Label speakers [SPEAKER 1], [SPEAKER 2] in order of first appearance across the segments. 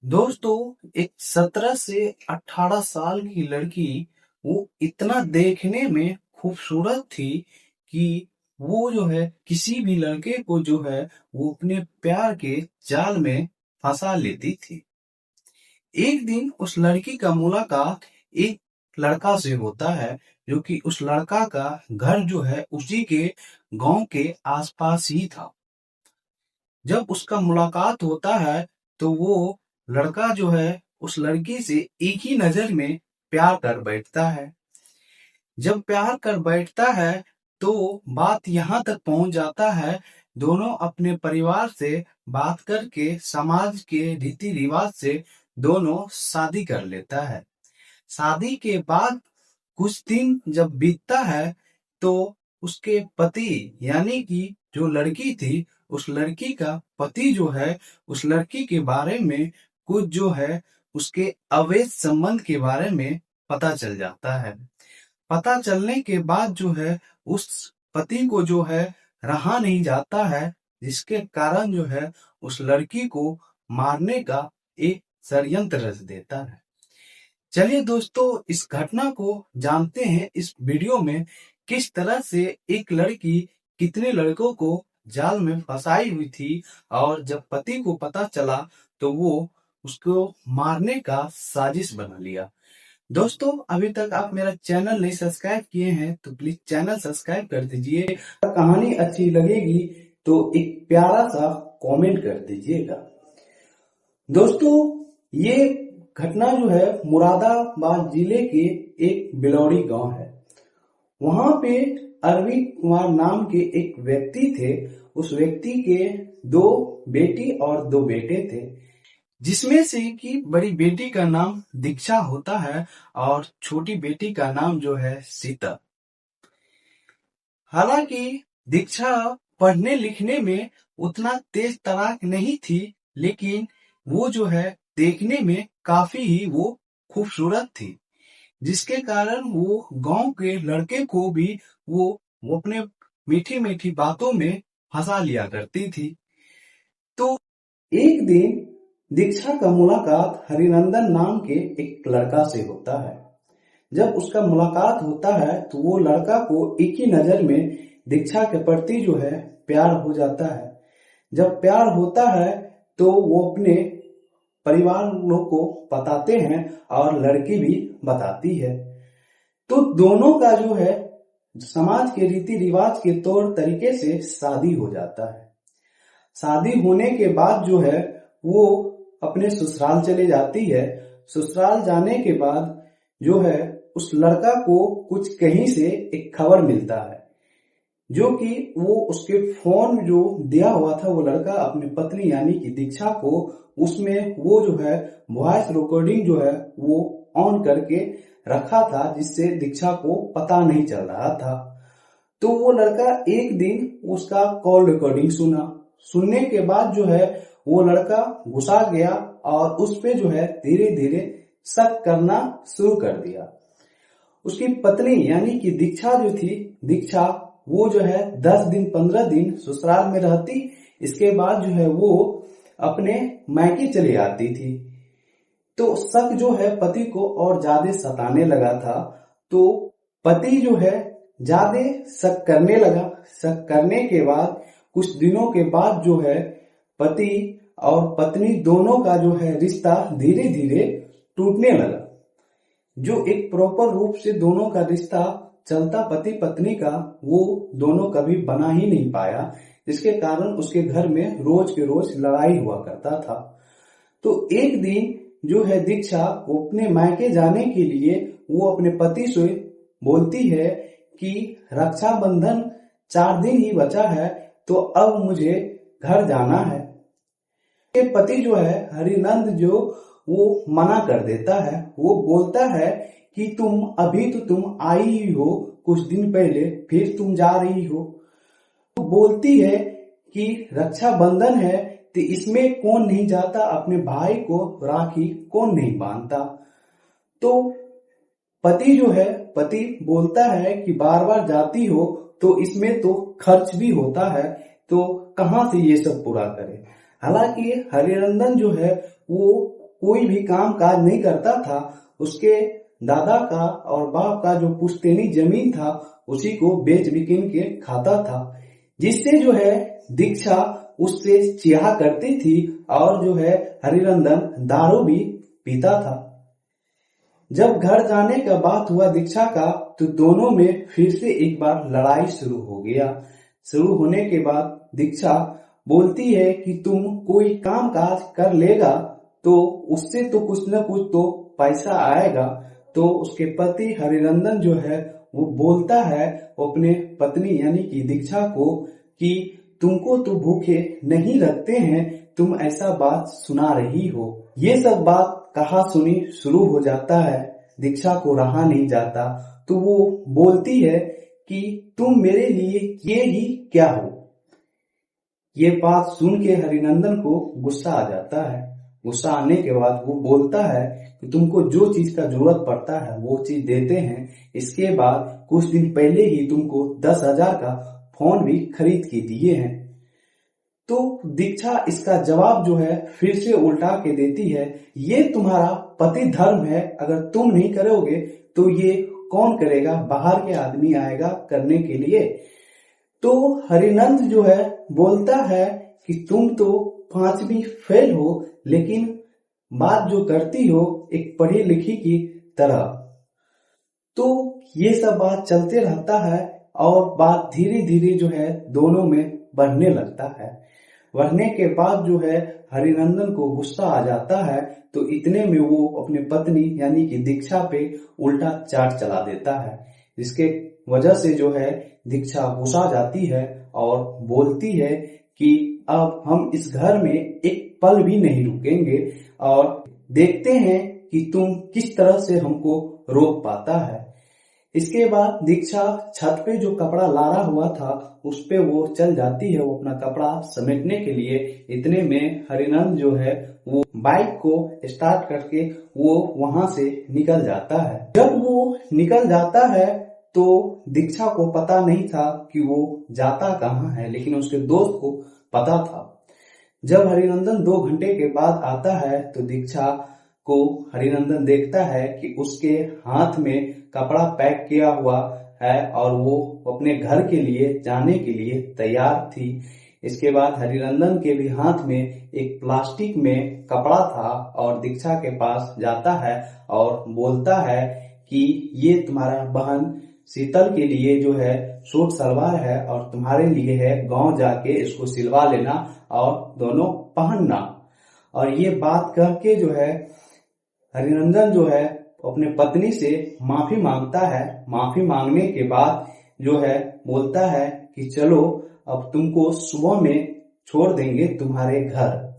[SPEAKER 1] दोस्तों, एक 17 से 18 साल की लड़की वो इतना देखने में खूबसूरत थी कि वो जो है किसी भी लड़के को जो है वो अपने प्यार के जाल में फंसा लेती थी। एक दिन उस लड़की का मुलाकात एक लड़का से होता है, जो कि उस लड़का का घर जो है उसी के गांव के आसपास ही था। जब उसका मुलाकात होता है तो वो लड़का जो है उस लड़की से एक ही नजर में प्यार कर बैठता है। जब प्यार कर बैठता है तो बात यहाँ तक पहुंच जाता है, दोनों अपने परिवार से बात करके समाज के रीति रिवाज से दोनों शादी कर लेता है। शादी के बाद कुछ दिन जब बीतता है तो उसके पति यानी कि जो लड़की थी, उस लड़की का पति जो है उस लड़की के बारे में कुछ जो है उसके अवैध संबंध के बारे में पता चल जाता है। पता चलने के बाद जो है उस पति को जो है रहा नहीं जाता है, जिसके कारण जो है उस लड़की को मारने का एक षड्यंत्र रच देता है। चलिए दोस्तों, इस घटना को जानते हैं इस वीडियो में, किस तरह से एक लड़की कितने लड़कों को जाल में फंसाई हुई थी और जब पति को पता चला तो वो उसको मारने का साजिश बना लिया। दोस्तों, अभी तक आप मेरा चैनल नहीं सब्सक्राइब किए हैं तो प्लीज चैनल सब्सक्राइब कर दीजिए। अगर कहानी अच्छी लगेगी तो एक प्यारा सा कमेंट कर दीजिएगा। दोस्तों, ये घटना जो है मुरादाबाद जिले के एक बिलौड़ी गांव है। वहां पे अरविंद कुमार नाम के एक व्यक्ति थे। उस व्यक्ति के दो बेटी और दो बेटे थे, जिसमें से कि बड़ी बेटी का नाम दीक्षा होता है और छोटी बेटी का नाम जो है सीता। हालांकि दीक्षा पढ़ने लिखने में उतना तेज तराक नहीं थी, लेकिन वो जो है देखने में काफी ही वो खूबसूरत थी, जिसके कारण वो गांव के लड़के को भी वो अपने मीठी मीठी बातों में फंसा लिया करती थी। तो एक दिन दीक्षा का मुलाकात हरिनंदन नाम के एक लड़का से होता है। जब उसका मुलाकात होता है तो वो लड़का को एक ही नजर में दीक्षा के प्रति जो है प्यार हो जाता है। जब प्यार होता है तो वो अपने परिवार लोग को बताते हैं और लड़की भी बताती है। तो दोनों का जो है समाज के रीति रिवाज के तौर तरीके से शादी हो जाता है। शादी होने के बाद जो है वो अपने ससुराल चले जाती है। ससुराल जाने के बाद जो है उस लड़का को कुछ कहीं से एक खबर मिलता है, जो कि वो उसके फोन जो दिया हुआ था वो लड़का अपनी पत्नी यानी कि दीक्षा को, उसमें वो जो है वॉइस रिकॉर्डिंग जो है वो ऑन करके रखा था, जिससे दीक्षा को पता नहीं चल रहा था। तो वो लड़का एक दिन उसका कॉल रिकॉर्डिंग सुना। सुनने के बाद जो है वो लड़का गुस्सा गया और उस पे जो है धीरे धीरे शक करना शुरू कर दिया। उसकी पत्नी यानी कि दीक्षा जो थी, दीक्षा वो जो है 10 दिन 15 दिन ससुराल में रहती। इसके बाद जो है वो अपने मायके चली आती थी। तो शक जो है पति को और ज्यादा सताने लगा था। तो पति जो है ज्यादा शक करने लगा। शक करने के बाद कुछ दिनों के बाद जो है पति और पत्नी दोनों का जो है रिश्ता धीरे धीरे टूटने लगा। जो एक प्रॉपर रूप से दोनों का रिश्ता चलता पति पत्नी का, वो दोनों कभी बना ही नहीं पाया, जिसके कारण उसके घर में रोज के रोज लड़ाई हुआ करता था। तो एक दिन जो है दीक्षा वो अपने मायके जाने के लिए वो अपने पति से बोलती है कि रक्षाबंधन 4 दिन ही बचा है, तो अब मुझे घर जाना है। के पति जो है हरिनंद जो वो मना कर देता है। वो बोलता है कि तुम अभी तो तुम आई ही हो कुछ दिन पहले, फिर तुम जा रही हो। तो बोलती है कि रक्षाबंधन है तो इसमें कौन नहीं जाता, अपने भाई को राखी कौन नहीं बांधता। तो पति जो है पति बोलता है कि बार बार जाती हो तो इसमें तो खर्च भी होता है, तो कहां से ये सब पूरा करे। हालांकि हरिनंदन जो है वो कोई भी काम काज नहीं करता था। उसके दादा का और बाप का जो पुश्तैनी जमीन था उसी को बेच बिकिन के खाता था, जिससे जो है दीक्षा उससे चिढ़ा करती थी और जो है हरिनंदन दारू भी पीता था। जब घर जाने का बात हुआ दीक्षा का, तो दोनों में फिर से एक बार लड़ाई शुरू हो गया। शुरू होने के बाद दीक्षा बोलती है कि तुम कोई काम काज कर लेगा तो उससे तो कुछ न कुछ तो पैसा आएगा। तो उसके पति हरिनंदन जो है वो बोलता है अपने पत्नी यानी कि दीक्षा को कि तुमको तो भूखे नहीं रखते हैं, तुम ऐसा बात सुना रही हो। ये सब बात कहा सुनी शुरू हो जाता है। दीक्षा को रहा नहीं जाता, तो वो बोलती है कि तुम मेरे लिए ये ही क्या हो। ये बात सुन के हरिनंदन को गुस्सा आ जाता है। गुस्सा आने के बाद वो बोलता है कि तुमको जो चीज का जरूरत पड़ता है वो चीज देते हैं। इसके बाद कुछ दिन पहले ही तुमको 10,000 का फोन भी खरीद के दिए हैं। तो दीक्षा इसका जवाब जो है फिर से उल्टा के देती है, ये तुम्हारा पति धर्म है, अगर तुम नहीं करोगे तो ये कौन करेगा, बाहर के आदमी आएगा करने के लिए। तो हरिनंद जो है बोलता है कि तुम तो 5वीं फेल हो, लेकिन बात जो करती हो एक पढ़ी लिखी की तरह। तो ये सब बात चलते रहता है और बात धीरे धीरे जो है दोनों में बढ़ने लगता है। बढ़ने के बाद जो है हरिनंदन को गुस्सा आ जाता है, तो इतने में वो अपने पत्नी यानी कि दीक्षा पे उल्टा चाट चला देता है, जिसके वजह से जो है दीक्षा गुस्सा जाती है और बोलती है कि अब हम इस घर में एक पल भी नहीं रुकेंगे और देखते हैं कि तुम किस तरह से हमको रोक पाता है। इसके बाद दीक्षा छत पे जो कपड़ा लारा हुआ था उस पे वो चल जाती है, वो अपना कपड़ा समेटने के लिए। इतने में हरिनंद जो है वो बाइक को स्टार्ट करके वो वहां से निकल जाता है। जब वो निकल जाता है तो दीक्षा को पता नहीं था कि वो जाता कहाँ है, लेकिन उसके दोस्त को पता था। जब हरिनंदन 2 घंटे के बाद आता है तो दीक्षा को हरिनंदन देखता है कि उसके हाथ में कपड़ा पैक किया हुआ है और वो अपने घर के लिए जाने के लिए तैयार थी। इसके बाद हरिनंदन के भी हाथ में एक प्लास्टिक में कपड़ा था और दीक्षा के पास जाता है और बोलता है कि ये तुम्हारा बहन शीतल के लिए जो है सूट सलवार है और तुम्हारे लिए है, गांव जाके इसको सिलवा लेना और दोनों पहनना। और ये बात कह के जो है हरिनंदन जो है अपने पत्नी से माफी मांगता है। माफी मांगने के बाद जो है बोलता है कि चलो अब तुमको सुबह में छोड़ देंगे तुम्हारे घर।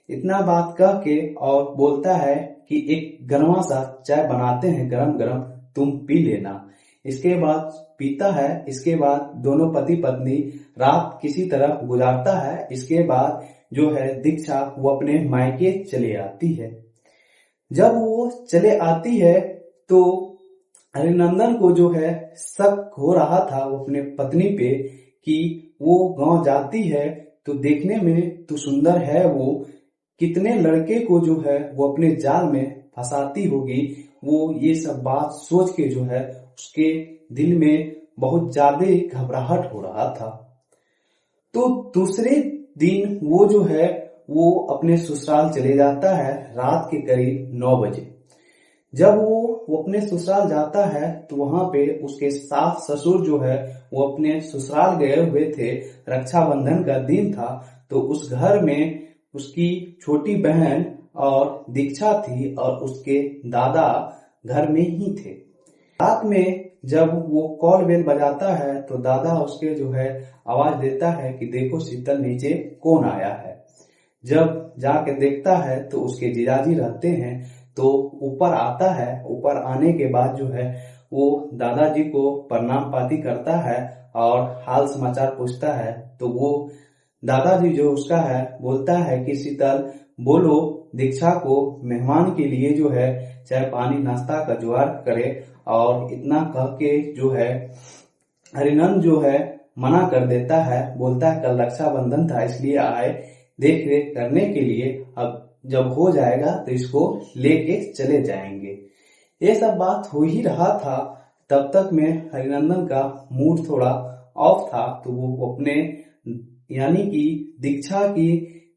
[SPEAKER 1] इतना बात कह के और बोलता है कि एक गरमा सा चाय बनाते हैं गरम गरम, तुम पी लेना। इसके बाद पीता है। इसके बाद दोनों पति पत्नी रात किसी तरह गुजारता है। इसके बाद जो है दीक्षा वो अपने मायके चले आती है। जब वो चले आती है तो हरिनंदन को जो है शक हो रहा था वो अपने पत्नी पे कि वो गांव जाती है तो देखने में तो सुंदर है, वो कितने लड़के को जो है वो अपने जाल में फंसाती होगी। वो ये सब बात सोच के जो है उसके दिल में बहुत ज्यादा घबराहट हो रहा था। तो दूसरे दिन वो जो है वो अपने ससुराल चले जाता है रात के करीब 9 बजे। जब वो अपने ससुराल जाता है तो वहां पे उसके सास ससुर जो है वो अपने ससुराल गए हुए थे। रक्षाबंधन का दिन था तो उस घर में उसकी छोटी बहन और दीक्षा थी और उसके दादा घर में ही थे। रात में जब वो कॉल बेल बजाता है तो दादा उसके जो है आवाज देता है कि देखो शीतल नीचे कौन आया है। जब जाके देखता है तो उसके जीजाजी रहते हैं, तो ऊपर आता है। ऊपर आने के बाद जो है वो दादाजी को प्रणाम पाती करता है और हाल समाचार पूछता है। तो वो दादाजी जो उसका है बोलता है कि शीतल बोलो दीक्षा को मेहमान के लिए जो है चाय पानी नाश्ता का जुगाड़ करे। और इतना कह के जो है हरिनंद जो है मना कर देता है, बोलता है कल रक्षाबंधन था इसलिए आए देख रेख करने के लिए, अब जब हो जाएगा तो इसको लेके चले जाएंगे। ये सब बात हो ही रहा था, तब तक में हरिनंदन का मूड थोड़ा ऑफ था, तो वो अपने यानी कि दीक्षा की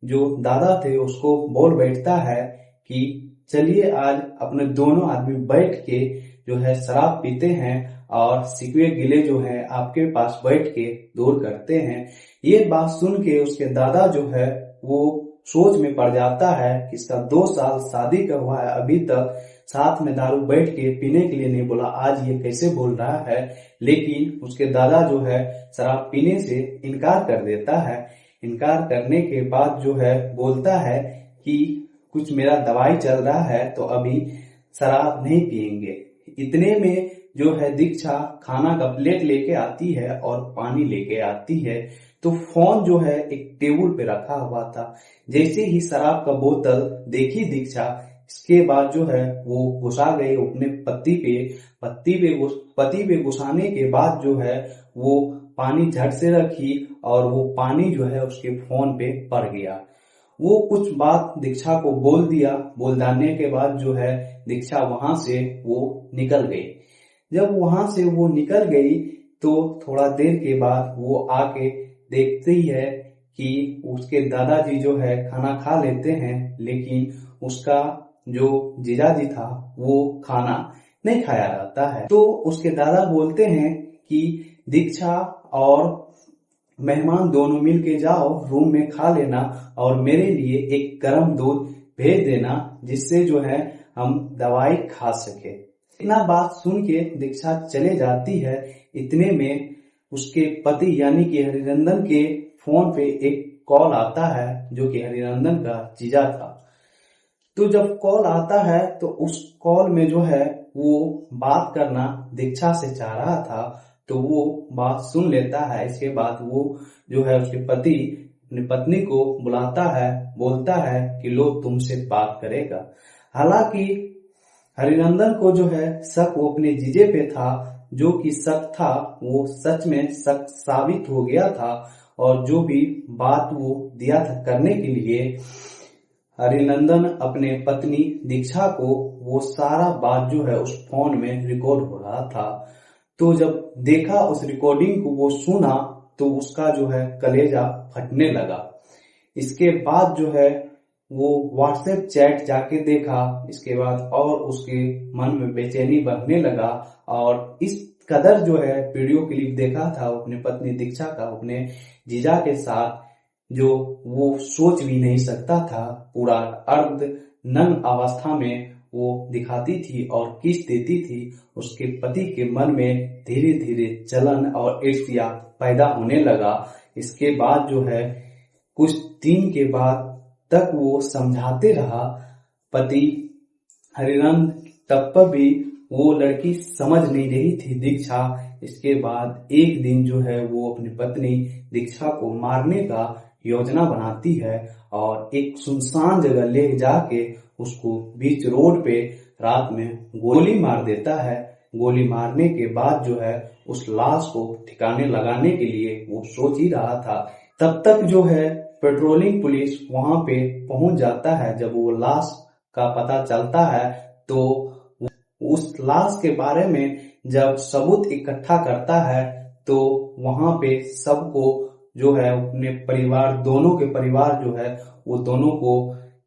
[SPEAKER 1] जो दादा थे उसको बोल बैठता है कि चलिए आज अपने दोनों आदमी बैठ के जो है शराब पीते हैं और सिकवे गिले जो है आपके पास बैठ के दूर करते हैं। ये बात सुन के उसके दादा जो है वो सोच में पड़ जाता है कि इसका 2 साल शादी का हुआ है, अभी तक साथ में दारू बैठ के पीने के लिए नहीं बोला, आज ये कैसे बोल रहा है। लेकिन उसके दादा जो है शराब पीने से इनकार कर देता है। इनकार करने के बाद जो है बोलता है कि कुछ मेरा दवाई चल रहा है तो अभी शराब नहीं पिएंगे। इतने में जो है दीक्षा खाना का प्लेट लेके आती है और पानी लेके आती है, तो फोन जो है एक टेबल पे रखा हुआ था। जैसे ही शराब का बोतल देखी दीक्षा, इसके बाद जो है वो घुसा गई अपने पति पे घुसाने के बाद जो है वो पानी झट से रखी और वो पानी जो है उसके फोन पे पड़ गया। वो कुछ बात दीक्षा को बोल दिया, बोल डालने के बाद जो है दीक्षा वहां से वो निकल गई। जब वहां से वो निकल गई तो थोड़ा देर के बाद वो आके देखती है कि उसके दादाजी जो है खाना खा लेते हैं, लेकिन उसका जो जीजाजी था वो खाना नहीं खाया रहता है। तो उसके दादा बोलते हैं कि दीक्षा और मेहमान दोनों मिल के जाओ रूम में खा लेना और मेरे लिए एक गर्म दूध भेज देना, जिससे जो है हम दवाई खा सके। इतना बात सुन के दीक्षा चले जाती है। इतने में उसके पति यानी कि हरिनंदन के फोन पे एक कॉल आता है जो कि हरिनंदन का जीजा था। तो जब कॉल आता है तो उस कॉल में जो है वो बात करना दीक्षा से चाह रहा था, तो वो बात सुन लेता है। इसके बाद वो जो है उसके पति अपनी पत्नी को बुलाता है, बोलता है कि लो तुमसे बात करेगा। हालांकि हरिनंदन को जो है शक वो अपने जीजे पे था, जो कि शक था वो सच में शक साबित हो गया था, और जो भी बात वो दिया था करने के लिए हरिनंदन अपने पत्नी दीक्षा को वो सारा बात जो है उस फोन में रिकॉर्ड हो रहा था। तो जब देखा उस रिकॉर्डिंग को, वो सुना, तो उसका जो है कलेजा फटने लगा। इसके बाद जो है वो व्हाट्सएप चैट जाके देखा। इसके बाद और उसके मन में बेचैनी बढ़ने लगा, और इस कदर जो है वीडियो क्लिप देखा था अपने पत्नी दीक्षा का अपने जीजा के साथ, जो वो सोच भी नहीं सकता था। पूरा अर्ध नग्न अवस्था में वो दिखाती थी और किस देती थी। उसके पति के मन में धीरे धीरे जलन और ईर्ष्या पैदा होने लगा। इसके बाद जो है कुछ दिन के बाद तक वो समझाते रहा पति हरिनंद, तब पर भी वो लड़की समझ नहीं रही थी दीक्षा। इसके बाद एक दिन जो है वो अपनी पत्नी दीक्षा को मारने का योजना बनाती है और एक सुनसान जगह ले जाके उसको बीच रोड पे रात में गोली मार देता है। गोली मारने के बाद जो है उस लाश को ठिकाने लगाने के लिए वो सोच ही रहा था। तब तक जो है पेट्रोलिंग पुलिस वहां पे पहुंच जाता है। जब वो लाश का पता चलता है तो उस लाश के बारे में जब सबूत इकट्ठा करता है, तो वहां पे सबको जो है अपने परिवार, दोनों के परिवार जो है वो दोनों को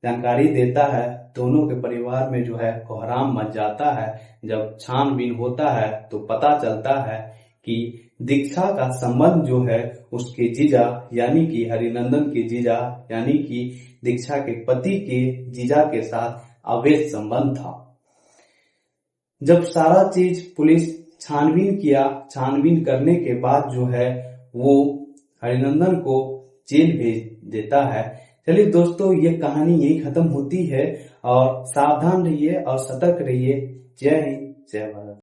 [SPEAKER 1] जानकारी देता है। दोनों के परिवार में जो है कोहराम मच जाता है। जब छानबीन होता है तो पता चलता है कि दीक्षा का संबंध जो है उसके जीजा यानी कि हरिनंदन के जीजा यानी कि दीक्षा के पति के जीजा के साथ अवैध संबंध था। जब सारा चीज पुलिस छानबीन किया, छानबीन करने के बाद जो है वो हरिनंदन को जेल भेज देता है। चलिए दोस्तों, ये कहानी यही खत्म होती है, और सावधान रहिए और सतर्क रहिए। जय हिंद, जय भारत।